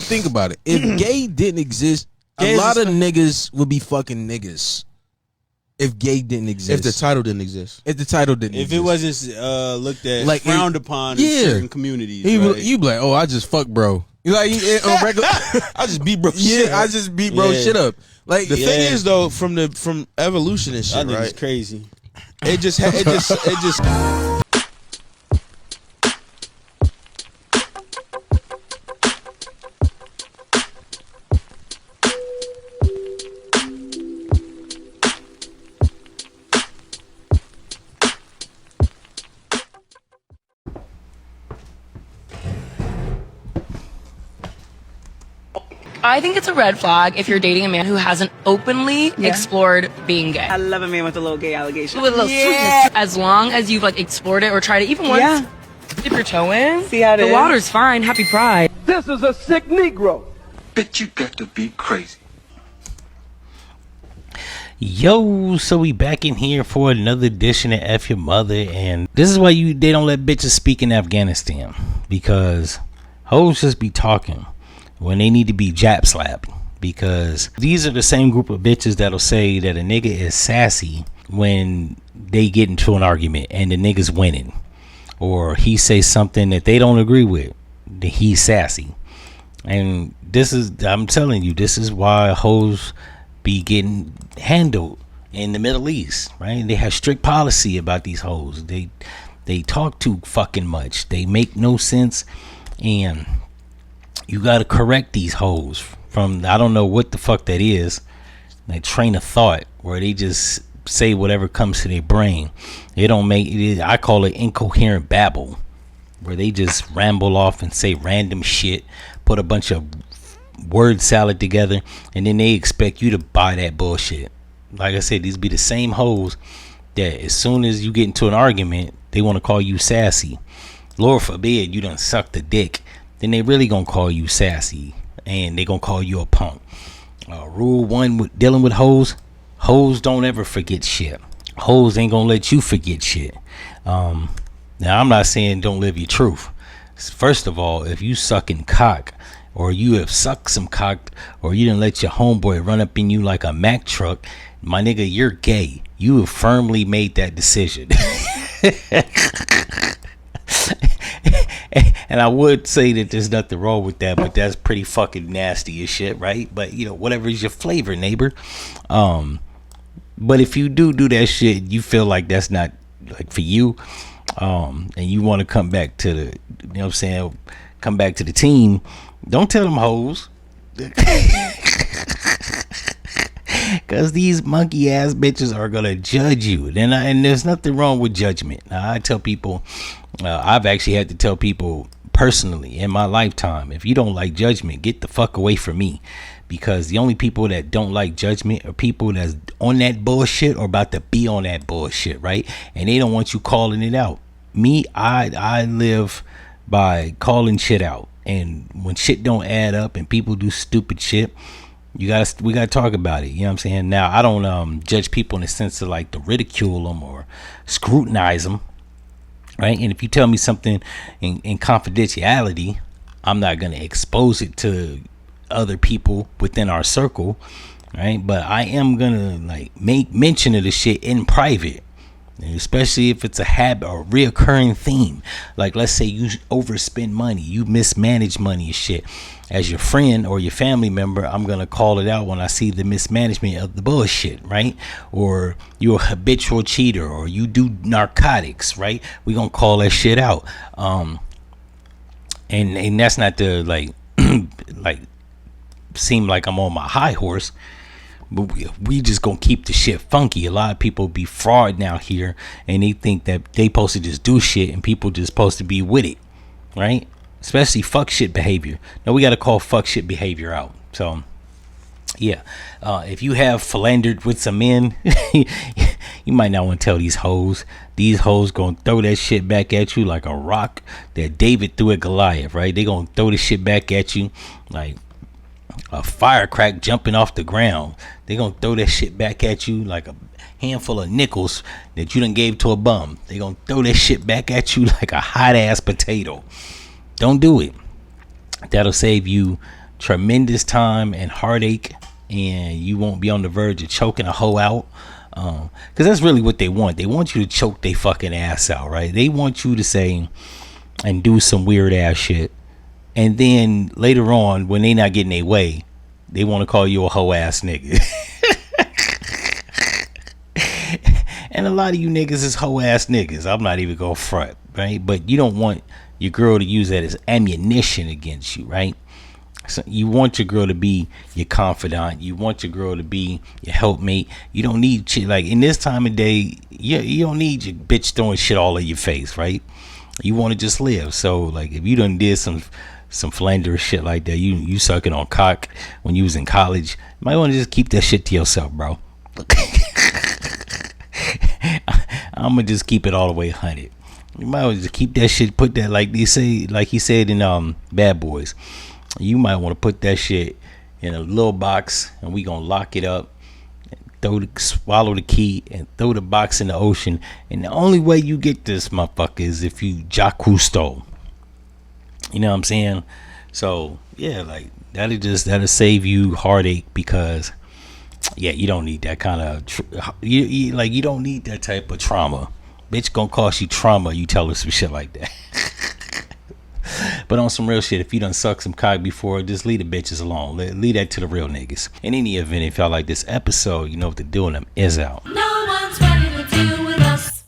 think about it. If gay didn't exist, a lot of niggas would be fucking niggas. If gay didn't exist. If the title didn't exist. If the title didn't If exist. it wasn't looked at, like frowned upon in certain communities. You be like, oh, I just fuck bro. You like on regular I just beat bro shit. I just beat bro shit up. Like the thing is though, from evolution and shit, right? It's crazy. It just I think it's a red flag if you're dating a man who hasn't openly explored being gay. I love a man with a little gay allegation. With a little sweetness. As long as you've like explored it or tried it even once, dip your toe in. See how it is. The water's fine. Happy Pride. This is a sick Negro. Bitch, you got to be crazy. Yo, so we back in here for another edition of F-ya-Motha, and this is why they don't let bitches speak in Afghanistan, because hoes just be talking when they need to be jab slapped, because these are the same group of bitches that'll say that a nigga is sassy when they get into an argument and the nigga's winning, or he says something that they don't agree with, that he's sassy. And I'm telling you, this is why hoes be getting handled in the Middle East, right? They have strict policy about these hoes. They talk too fucking much. They make no sense, and you gotta correct these hoes from, I don't know what the fuck that is, that train of thought where they just say whatever comes to their brain. They don't make it. I call it incoherent babble, where they just ramble off and say random shit, put a bunch of word salad together, and then they expect you to buy that bullshit. Like I said, these be the same hoes that as soon as you get into an argument, they want to call you sassy. Lord forbid you done suck the dick, then they really gonna call you sassy, and they gonna call you a punk. Rule one with dealing with hoes don't ever forget shit. Hoes ain't gonna let you forget shit. Now I'm not saying don't live your truth. First of all, if you sucking cock, or you have sucked some cock, or you didn't let your homeboy run up in you like a Mack truck, my nigga, you're gay. You have firmly made that decision. And I would say that there's nothing wrong with that, but that's pretty fucking nasty as shit, right? But you know, whatever is your flavor, neighbor. But if you do that shit, you feel like that's not like for you, and you want to come back to the, you know what I'm saying, come back to the team, don't tell them hoes. Cause these monkey ass bitches are gonna judge you. And there's nothing wrong with judgment. Now, I tell people, I've actually had to tell people personally in my lifetime, if you don't like judgment, get the fuck away from me. Because the only people that don't like judgment are people that's on that bullshit or about to be on that bullshit, right? And they don't want you calling it out. Me, I live by calling shit out. And when shit don't add up and people do stupid shit, we gotta talk about it. You know what I'm saying? Now, I don't judge people in the sense of like to ridicule them or scrutinize them, right? And if you tell me something in confidentiality, I'm not gonna expose it to other people within our circle, right? But I am gonna like make mention of the shit in private, especially if it's a habit or reoccurring theme. Like, let's say you overspend money, you mismanage money and shit. As your friend or your family member, I'm gonna call it out when I see the mismanagement of the bullshit, right? Or you're a habitual cheater, or you do narcotics, right? We gonna call that shit out. And that's not to like like seem like I'm on my high horse, but we just gonna keep the shit funky. A lot of people be fraud now here, and they think that they supposed to just do shit and people just supposed to be with it, right? Especially fuck shit behavior. No, we gotta call fuck shit behavior out. So yeah, if you have philandered with some men, you might not want to tell these hoes. These hoes gonna throw that shit back at you like a rock that David threw at Goliath, right? They gonna throw the shit back at you like a firecrack jumping off the ground. They gonna throw that shit back at you like a handful of nickels that you done gave to a bum. They gonna throw that shit back at you like a hot ass potato. Don't do it. That'll save you tremendous time and heartache, and you won't be on the verge of choking a hoe out. Because that's really what they want. They want you to choke their fucking ass out, right? They want you to say and do some weird ass shit, and then later on, when they not getting their way, they want to call you a hoe ass nigga. And a lot of you niggas is hoe ass niggas. I'm not even gonna front, right? But you don't want your girl to use that as ammunition against you, right? So you want your girl to be your confidant. You want your girl to be your helpmate. You don't need shit like in this time of day. You don't need your bitch throwing shit all in your face, right? You want to just live. So like if you done did some philanderous shit like that, you sucking on cock when you was in college, you might want to just keep that shit to yourself, bro. I'm gonna just keep it all the way 100. You might want to just keep that shit. Put that like they say, like he said in Bad Boys. You might want to put that shit in a little box, and we gonna lock it up, and swallow the key, and throw the box in the ocean. And the only way you get this motherfucker is if you Jacques Cousteau. You know what I'm saying? So yeah, like that'll save you heartache, because yeah, you don't need that kind of you don't need that type of trauma. Bitch gonna cost you trauma. You tell her some shit like that. But on some real shit, if you done suck some cock before, just leave the bitches alone. Leave that to the real niggas. In any event, if y'all like this episode, you know what to do, and them is out. No.